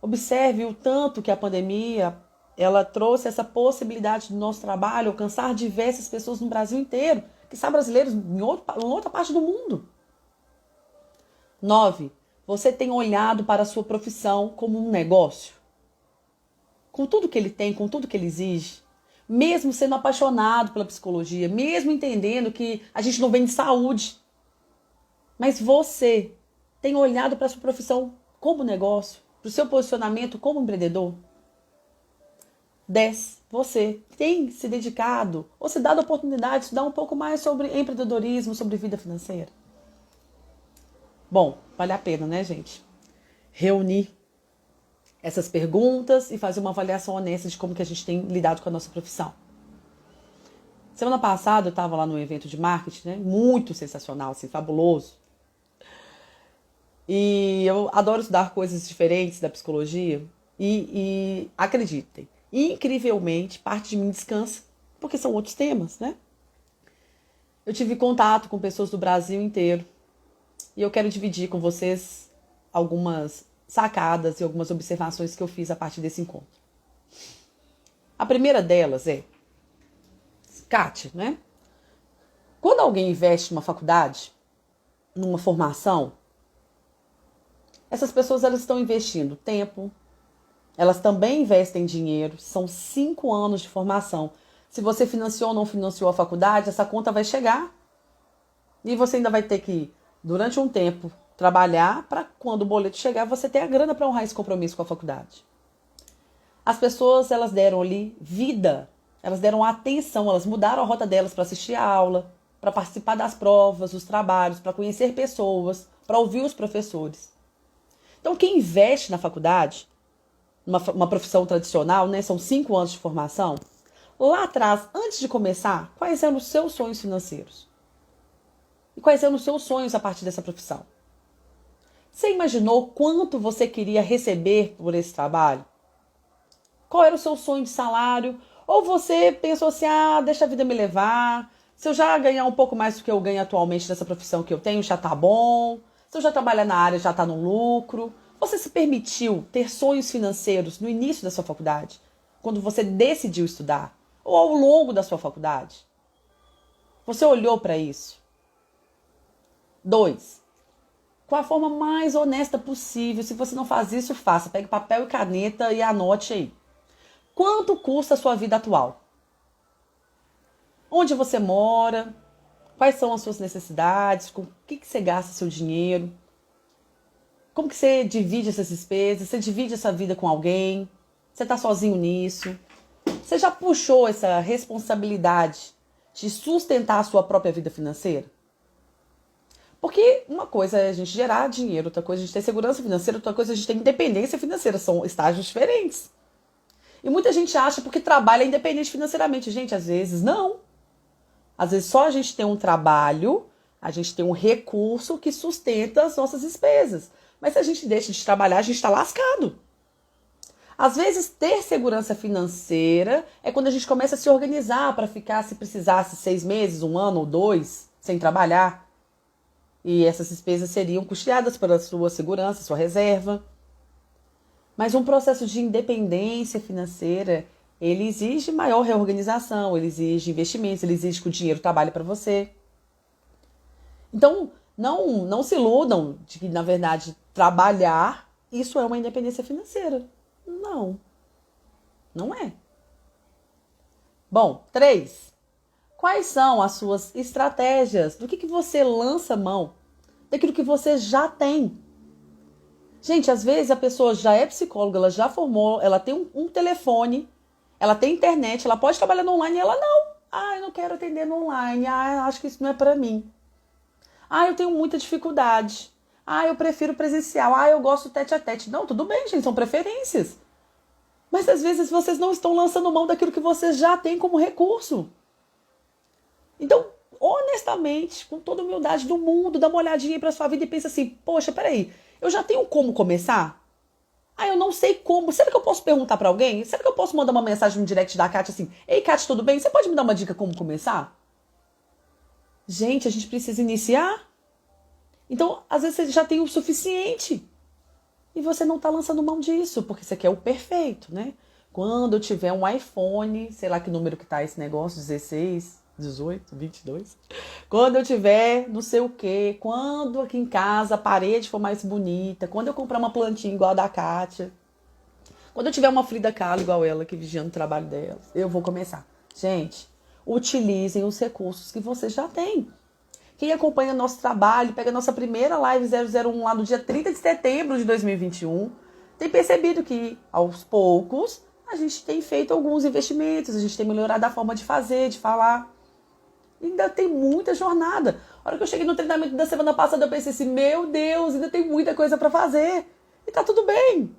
A: Observe o tanto que a pandemia ela trouxe essa possibilidade do nosso trabalho alcançar diversas pessoas no Brasil inteiro, que são brasileiros em outra parte do mundo. 9. Você tem olhado para a sua profissão como um negócio? Com tudo que ele tem, com tudo que ele exige? Mesmo sendo apaixonado pela psicologia, mesmo entendendo que a gente não vende saúde, mas você tem olhado para a sua profissão como negócio, para o seu posicionamento como empreendedor? 10. Você tem se dedicado ou se dado a oportunidade de estudar um pouco mais sobre empreendedorismo, sobre vida financeira? Bom, vale a pena, né, gente? Reunir essas perguntas e fazer uma avaliação honesta de como que a gente tem lidado com a nossa profissão. Semana passada eu estava lá num evento de marketing, né? Muito sensacional, assim, fabuloso. E eu adoro estudar coisas diferentes da psicologia e acreditem, incrivelmente, parte de mim descansa, porque são outros temas, né? Eu tive contato com pessoas do Brasil inteiro e eu quero dividir com vocês algumas sacadas e algumas observações que eu fiz a partir desse encontro. A primeira delas é, Kátia, né? Quando alguém investe numa faculdade, numa formação, essas pessoas elas estão investindo tempo, elas também investem dinheiro, são 5 anos de formação. Se você financiou ou não financiou a faculdade, essa conta vai chegar. E você ainda vai ter que, durante um tempo, trabalhar para quando o boleto chegar, você ter a grana para honrar esse compromisso com a faculdade. As pessoas, elas deram ali vida, elas deram atenção, elas mudaram a rota delas para assistir a aula, para participar das provas, dos trabalhos, para conhecer pessoas, para ouvir os professores. Então, quem investe na faculdade, uma profissão tradicional, né, são 5 anos de formação, lá atrás, antes de começar, quais eram os seus sonhos financeiros? E quais eram os seus sonhos a partir dessa profissão? Você imaginou quanto você queria receber por esse trabalho? Qual era o seu sonho de salário? Ou você pensou assim, deixa a vida me levar, se eu já ganhar um pouco mais do que eu ganho atualmente nessa profissão que eu tenho, já tá bom. Se eu já trabalhar na área, já tá no lucro. Você se permitiu ter sonhos financeiros no início da sua faculdade? Quando você decidiu estudar? Ou ao longo da sua faculdade? Você olhou para isso? 2. Qual a forma mais honesta possível? Se você não faz isso, faça. Pegue papel e caneta e anote aí. Quanto custa a sua vida atual? Onde você mora? Quais são as suas necessidades? Com o que você gasta seu dinheiro? Como que você divide essas despesas? Você divide essa vida com alguém? Você está sozinho nisso? Você já puxou essa responsabilidade de sustentar a sua própria vida financeira? Porque uma coisa é a gente gerar dinheiro, outra coisa é a gente ter segurança financeira, outra coisa é a gente ter independência financeira. São estágios diferentes. E muita gente acha porque trabalha independente financeiramente. Gente, às vezes não. Às vezes só a gente tem um trabalho, a gente tem um recurso que sustenta as nossas despesas. Mas se a gente deixa de trabalhar, a gente está lascado. Às vezes ter segurança financeira é quando a gente começa a se organizar para ficar, se precisasse, 6 meses, 1 ano ou 2, sem trabalhar. E essas despesas seriam custeadas pela sua segurança, sua reserva. Mas um processo de independência financeira, ele exige maior reorganização, ele exige investimentos, ele exige que o dinheiro trabalhe para você. Então, não se iludam de que, na verdade, trabalhar, isso é uma independência financeira. Não. Não é. Bom, 3. Quais são as suas estratégias? Do que você lança mão? Daquilo que você já tem. Gente, às vezes a pessoa já é psicóloga, ela já formou, ela tem um telefone, ela tem internet, ela pode trabalhar no online e ela não. Eu não quero atender no online. Acho que isso não é pra mim. Eu tenho muita dificuldade. Eu prefiro presencial. Eu gosto tete a tete. Não, tudo bem, gente, são preferências. Mas às vezes vocês não estão lançando mão daquilo que vocês já têm como recurso. Então, honestamente, com toda a humildade do mundo, dá uma olhadinha aí pra sua vida e pensa assim, poxa, peraí, eu já tenho como começar? Eu não sei como. Será que eu posso perguntar pra alguém? Será que eu posso mandar uma mensagem no direct da Kátia assim, ei, Kátia, tudo bem? Você pode me dar uma dica como começar? Gente, a gente precisa iniciar. Então, às vezes você já tem o suficiente. E você não tá lançando mão disso, porque você quer o perfeito, né? Quando eu tiver um iPhone, sei lá que número que tá esse negócio, 16, 18, 22. Quando eu tiver não sei o quê, quando aqui em casa a parede for mais bonita, quando eu comprar uma plantinha igual a da Kátia, quando eu tiver uma Frida Kahlo igual ela, que vigiando o trabalho dela, eu vou começar. Gente, utilizem os recursos que vocês já têm. Quem acompanha nosso trabalho, pega a nossa primeira live 001 lá no dia 30 de setembro de 2021, tem percebido que, aos poucos, a gente tem feito alguns investimentos, a gente tem melhorado a forma de fazer, de falar. Ainda tem muita jornada. A hora que eu cheguei no treinamento da semana passada, eu pensei assim, meu Deus, ainda tem muita coisa para fazer. E tá tudo bem.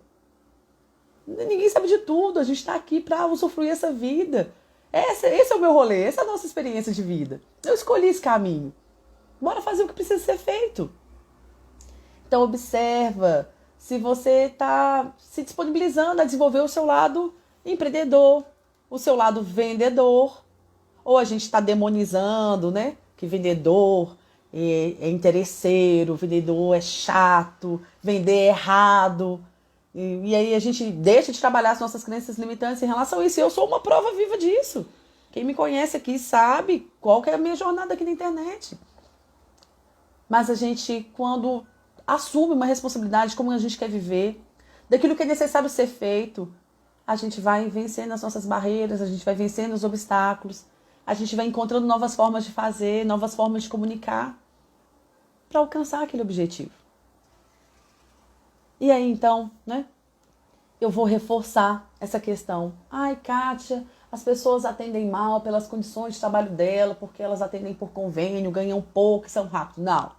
A: Ninguém sabe de tudo, a gente tá aqui para usufruir essa vida. Esse é o meu rolê, essa é a nossa experiência de vida. Eu escolhi esse caminho. Bora fazer o que precisa ser feito. Então observa se você está se disponibilizando a desenvolver o seu lado empreendedor, o seu lado vendedor, ou a gente está demonizando, né? Que vendedor é interesseiro, vendedor é chato, vender é errado. E aí a gente deixa de trabalhar as nossas crenças limitantes em relação a isso. E eu sou uma prova viva disso. Quem me conhece aqui sabe qual que é a minha jornada aqui na internet. Mas a gente, quando assume uma responsabilidade, como a gente quer viver, daquilo que é necessário ser feito, a gente vai vencendo as nossas barreiras, a gente vai vencendo os obstáculos, a gente vai encontrando novas formas de fazer, novas formas de comunicar para alcançar aquele objetivo. E aí, então, né? Eu vou reforçar essa questão. Ai, Kátia, as pessoas atendem mal pelas condições de trabalho dela, porque elas atendem por convênio, ganham pouco e são rápidos. Não,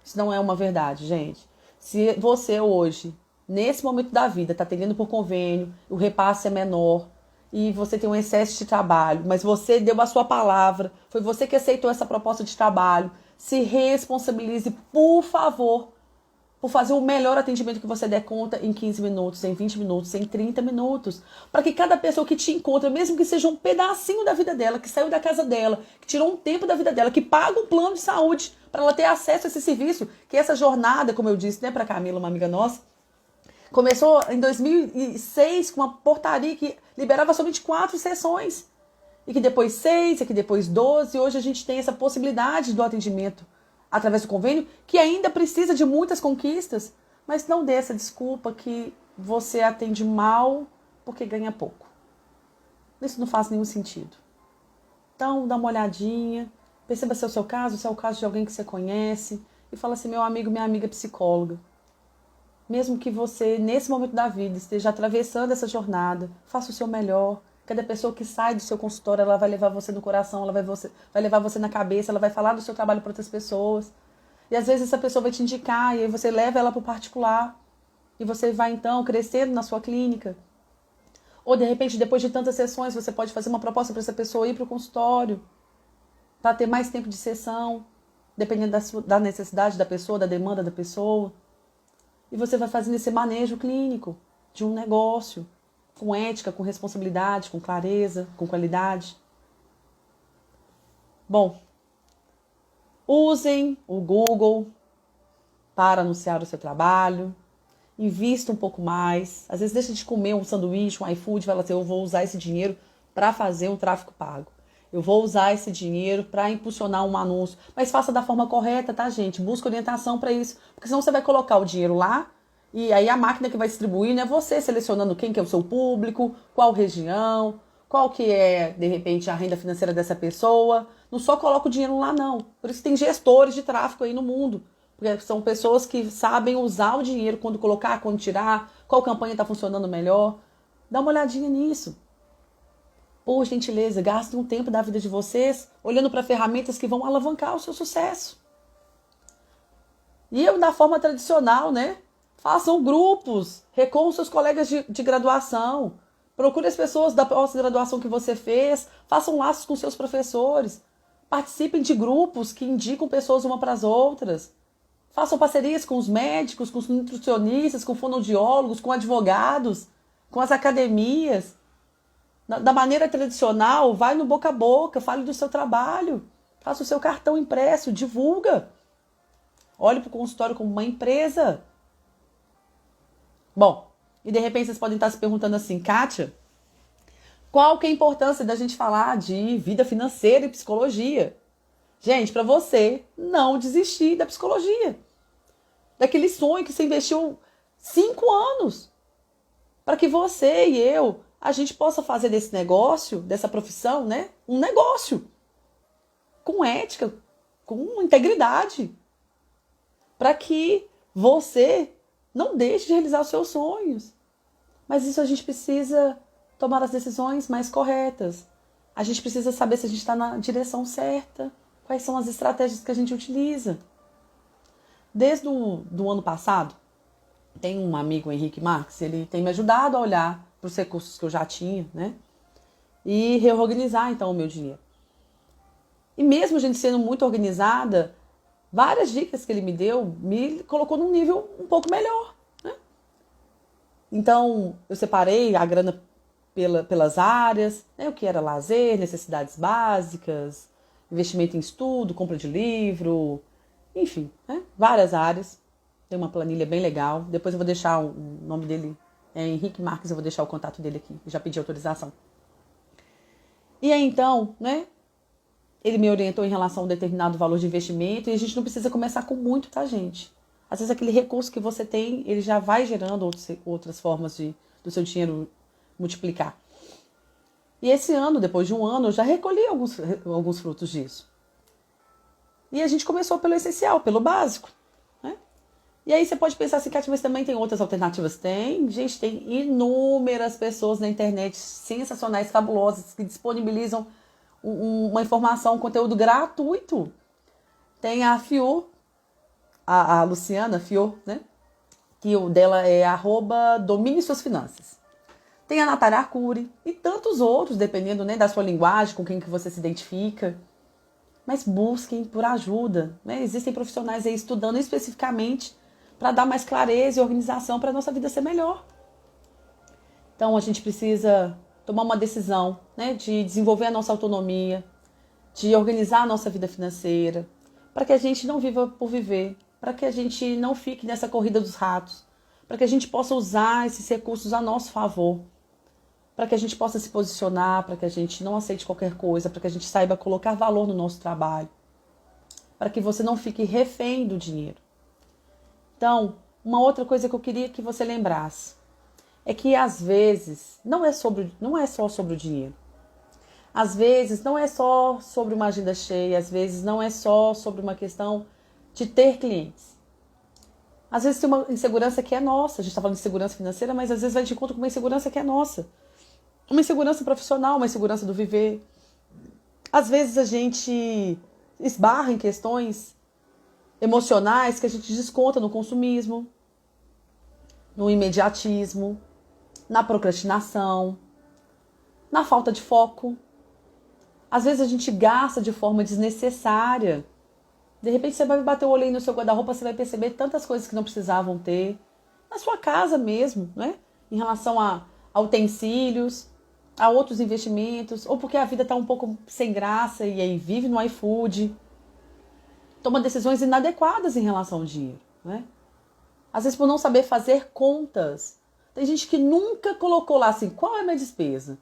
A: isso não é uma verdade, gente. Se você hoje, nesse momento da vida, está atendendo por convênio, o repasse é menor e você tem um excesso de trabalho, mas você deu a sua palavra, foi você que aceitou essa proposta de trabalho, se responsabilize, por favor, por fazer o melhor atendimento que você der conta em 15 minutos, em 20 minutos, em 30 minutos. Para que cada pessoa que te encontra, mesmo que seja um pedacinho da vida dela, que saiu da casa dela, que tirou um tempo da vida dela, que paga um plano de saúde para ela ter acesso a esse serviço, que essa jornada, como eu disse, né, para Camila, uma amiga nossa, começou em 2006 com uma portaria que liberava somente 4 sessões. E que depois 6, e que depois 12, e hoje a gente tem essa possibilidade do atendimento através do convênio, que ainda precisa de muitas conquistas, mas não dê essa desculpa que você atende mal porque ganha pouco. Isso não faz nenhum sentido. Então, dá uma olhadinha, perceba se é o seu caso, se é o caso de alguém que você conhece, e fala assim, meu amigo, minha amiga psicóloga, mesmo que você, nesse momento da vida, esteja atravessando essa jornada, faça o seu melhor. Cada pessoa que sai do seu consultório, ela vai levar você no coração, ela vai levar você na cabeça, ela vai falar do seu trabalho para outras pessoas. E às vezes essa pessoa vai te indicar, e aí você leva ela para o particular. E você vai então crescendo na sua clínica. Ou de repente, depois de tantas sessões, você pode fazer uma proposta para essa pessoa ir para o consultório, para ter mais tempo de sessão, dependendo da necessidade da pessoa, da demanda da pessoa. E você vai fazendo esse manejo clínico de um negócio, com ética, com responsabilidade, com clareza, com qualidade. Bom, usem o Google para anunciar o seu trabalho, invista um pouco mais, às vezes deixa de comer um sanduíche, um iFood, fala assim, eu vou usar esse dinheiro para fazer um tráfego pago. Eu vou usar esse dinheiro para impulsionar um anúncio. Mas faça da forma correta, tá, gente? Busca orientação para isso. Porque senão você vai colocar o dinheiro lá e aí a máquina que vai distribuir, né? Você selecionando quem que é o seu público, qual região, qual que é, de repente, a renda financeira dessa pessoa. Não só coloca o dinheiro lá, não. Por isso tem gestores de tráfego aí no mundo. Porque são pessoas que sabem usar o dinheiro, quando colocar, quando tirar, qual campanha está funcionando melhor. Dá uma olhadinha nisso. Por gentileza, gastem um tempo da vida de vocês olhando para ferramentas que vão alavancar o seu sucesso. E eu, da forma tradicional, né? Façam grupos, recorram seus colegas de graduação, procure as pessoas da pós-graduação que você fez, façam laços com seus professores, participem de grupos que indicam pessoas uma para as outras, façam parcerias com os médicos, com os nutricionistas, com fonoaudiólogos, com advogados, com as academias. Da maneira tradicional, vai no boca a boca, fale do seu trabalho, faça o seu cartão impresso, divulga. Olhe para o consultório como uma empresa. Bom, e de repente vocês podem estar se perguntando assim, Kátia, Qual que é a importância da gente falar de vida financeira e psicologia? Gente, para você não desistir da psicologia. Daquele sonho que você investiu 5 anos. Para que você e eu, a gente possa fazer desse negócio, dessa profissão, né? Um negócio. Com ética, com integridade. Para que você não deixe de realizar os seus sonhos. Mas isso a gente precisa tomar as decisões mais corretas. A gente precisa saber se a gente está na direção certa. Quais são as estratégias que a gente utiliza. Desde o ano passado, tem um amigo, Henrique Marques, ele tem me ajudado a olhar para os recursos que eu já tinha, né? E reorganizar, então, o meu dinheiro. E mesmo a gente sendo muito organizada, várias dicas que ele me deu me colocou num nível um pouco melhor, né? Então, eu separei a grana pelas áreas, né? O que era lazer, necessidades básicas, investimento em estudo, compra de livro, enfim, né? Várias áreas. Tem uma planilha bem legal. Depois eu vou deixar o nome dele, é Henrique Marques, eu vou deixar o contato dele aqui. Eu já pedi autorização. E aí então, né? Ele me orientou em relação a um determinado valor de investimento e a gente não precisa começar com muito, tá, gente? Às vezes aquele recurso que você tem, ele já vai gerando outras formas do seu dinheiro multiplicar. E esse ano, depois de um ano, eu já recolhi alguns frutos disso. E a gente começou pelo essencial, pelo básico, né? E aí você pode pensar assim, Kátia, mas também tem outras alternativas? Tem, gente, tem inúmeras pessoas na internet sensacionais, fabulosas, que disponibilizam uma informação, um conteúdo gratuito. Tem a Fior, a Luciana Fior, né? Que o dela é @domine suas finanças. Tem a Natália Arcuri e tantos outros, dependendo, né, da sua linguagem, com quem que você se identifica. Mas busquem por ajuda, né? Existem profissionais aí estudando especificamente para dar mais clareza e organização para a nossa vida ser melhor. Então a gente precisa tomar uma decisão, né, de desenvolver a nossa autonomia, de organizar a nossa vida financeira, para que a gente não viva por viver, para que a gente não fique nessa corrida dos ratos, para que a gente possa usar esses recursos a nosso favor, para que a gente possa se posicionar, para que a gente não aceite qualquer coisa, para que a gente saiba colocar valor no nosso trabalho, para que você não fique refém do dinheiro. Então, uma outra coisa que eu queria que você lembrasse é que às vezes não é só sobre o dinheiro. Às vezes não é só sobre uma agenda cheia, às vezes não é só sobre uma questão de ter clientes. Às vezes tem uma insegurança que é nossa, a gente está falando de segurança financeira, mas às vezes vai de encontro com uma insegurança que é nossa. Uma insegurança profissional, uma insegurança do viver. Às vezes a gente esbarra em questões emocionais que a gente desconta no consumismo, no imediatismo, na procrastinação, na falta de foco. Às vezes a gente gasta de forma desnecessária. De repente você vai bater o olho aí no seu guarda-roupa, você vai perceber tantas coisas que não precisavam ter. Na sua casa mesmo, né? Em relação a utensílios, a outros investimentos, ou porque a vida está um pouco sem graça e aí vive no iFood. Toma decisões inadequadas em relação ao dinheiro, né? Às vezes por não saber fazer contas. Tem gente que nunca colocou lá assim, qual é a minha despesa?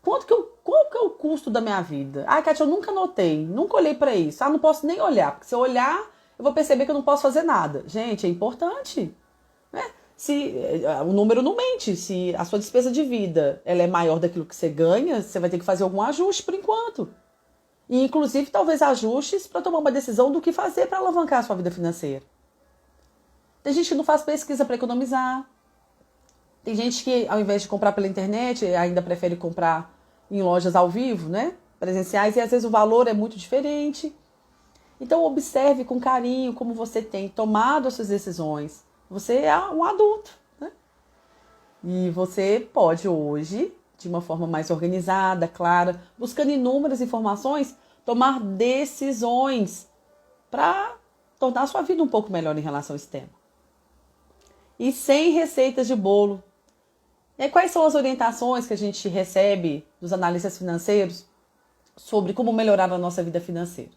A: Qual que é o custo da minha vida? Ah, Kátia, eu nunca anotei, nunca olhei para isso. Ah, não posso nem olhar, porque se eu olhar, eu vou perceber que eu não posso fazer nada. Gente, é importante, né? Se o número não mente, se a sua despesa de vida ela é maior daquilo que você ganha, você vai ter que fazer algum ajuste por enquanto. E inclusive talvez ajustes para tomar uma decisão do que fazer para alavancar a sua vida financeira. Tem gente que não faz pesquisa para economizar. Tem gente que ao invés de comprar pela internet ainda prefere comprar em lojas ao vivo, né? Presenciais, e às vezes o valor é muito diferente. Então observe com carinho como você tem tomado as suas decisões. Você é um adulto, né? E você pode hoje, de uma forma mais organizada, clara, buscando inúmeras informações, tomar decisões para tornar a sua vida um pouco melhor em relação a esse tema. E sem receitas de bolo. E aí, quais são as orientações que a gente recebe dos analistas financeiros sobre como melhorar a nossa vida financeira?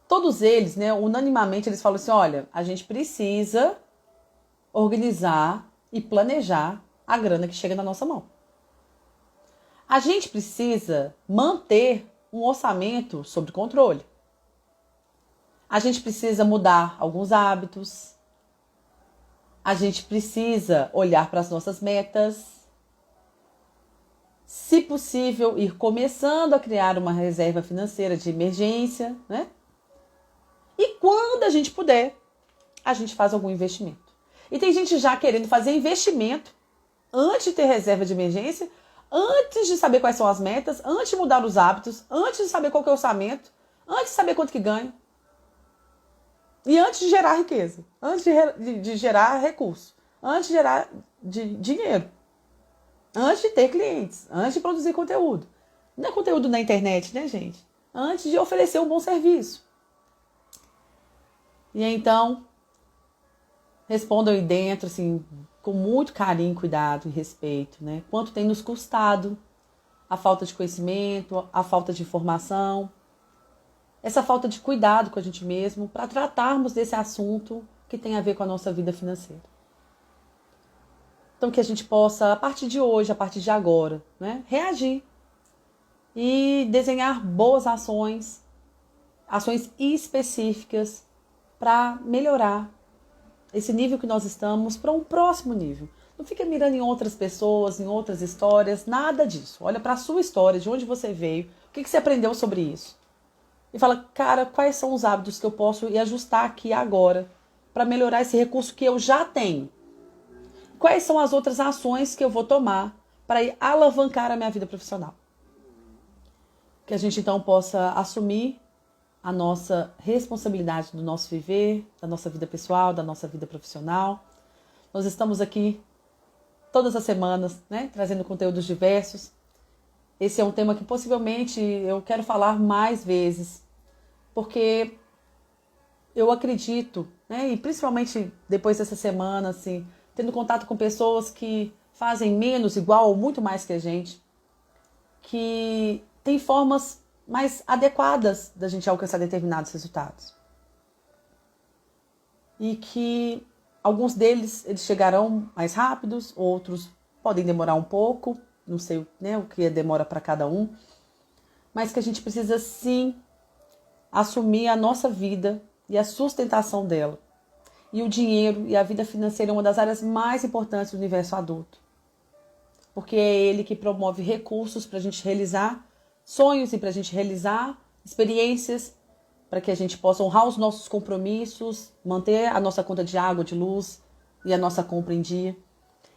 A: Todos eles, né, unanimamente, eles falam assim, olha, a gente precisa organizar e planejar a grana que chega na nossa mão. A gente precisa manter um orçamento sob controle. A gente precisa mudar alguns hábitos. A gente precisa olhar para as nossas metas. Se possível, ir começando a criar uma reserva financeira de emergência, né? E quando a gente puder, a gente faz algum investimento. E tem gente já querendo fazer investimento antes de ter reserva de emergência, antes de saber quais são as metas, antes de mudar os hábitos, antes de saber qual que é o orçamento, antes de saber quanto que ganha. E antes de gerar riqueza, antes de gerar recurso, antes de gerar dinheiro, antes de ter clientes, antes de produzir conteúdo. Não é conteúdo na internet, né, gente? Antes de oferecer um bom serviço. E então, respondam aí dentro, assim, com muito carinho, cuidado e respeito, né? Quanto tem nos custado a falta de conhecimento, a falta de informação, essa falta de cuidado com a gente mesmo para tratarmos desse assunto que tem a ver com a nossa vida financeira. Então que a gente possa, a partir de hoje, a partir de agora, né, reagir e desenhar boas ações específicas para melhorar esse nível que nós estamos para um próximo nível. Não fica mirando em outras pessoas, em outras histórias, nada disso. Olha para a sua história, de onde você veio, o que você aprendeu sobre isso. E fala, cara, quais são os hábitos que eu posso ir ajustar aqui agora para melhorar esse recurso que eu já tenho? Quais são as outras ações que eu vou tomar para ir alavancar a minha vida profissional? Que a gente então possa assumir a nossa responsabilidade do nosso viver, da nossa vida pessoal, da nossa vida profissional. Nós estamos aqui todas as semanas, né, trazendo conteúdos diversos. Esse é um tema que possivelmente eu quero falar mais vezes, porque eu acredito, né, e principalmente depois dessa semana, assim, tendo contato com pessoas que fazem menos, igual ou muito mais que a gente, que tem formas mais adequadas da gente alcançar determinados resultados. E que alguns deles eles chegarão mais rápidos, outros podem demorar um pouco, não sei, né, o que demora para cada um, mas que a gente precisa sim assumir a nossa vida e a sustentação dela. E o dinheiro e a vida financeira é uma das áreas mais importantes do universo adulto. Porque é ele que promove recursos para a gente realizar sonhos e para a gente realizar experiências, para que a gente possa honrar os nossos compromissos, manter a nossa conta de água, de luz e a nossa compra em dia.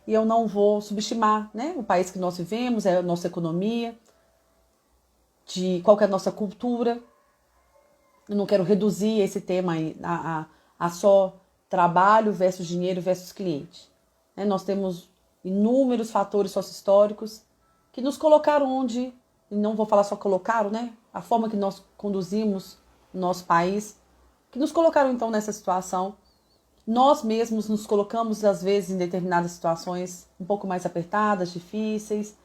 A: E eu não vou subestimar, né, o país que nós vivemos, a nossa economia, de qual que é a nossa cultura. Eu não quero reduzir esse tema a só trabalho versus dinheiro versus cliente. Nós temos inúmeros fatores sociohistóricos que nos colocaram onde, e não vou falar só colocaram, né? A forma que nós conduzimos o nosso país, que nos colocaram então nessa situação. Nós mesmos nos colocamos às vezes em determinadas situações um pouco mais apertadas, difíceis.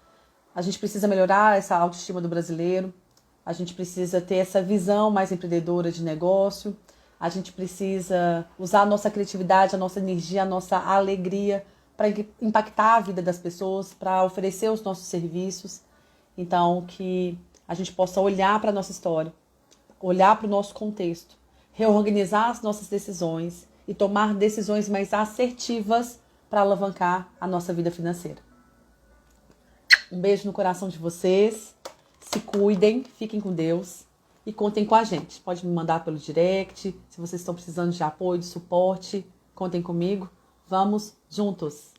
A: A gente precisa melhorar essa autoestima do brasileiro. A gente precisa ter essa visão mais empreendedora de negócio. A gente precisa usar a nossa criatividade, a nossa energia, a nossa alegria para impactar a vida das pessoas, para oferecer os nossos serviços. Então, que a gente possa olhar para a nossa história, olhar para o nosso contexto, reorganizar as nossas decisões e tomar decisões mais assertivas para alavancar a nossa vida financeira. Um beijo no coração de vocês. Se cuidem, fiquem com Deus e contem com a gente. Pode me mandar pelo direct, se vocês estão precisando de apoio, de suporte, contem comigo. Vamos juntos!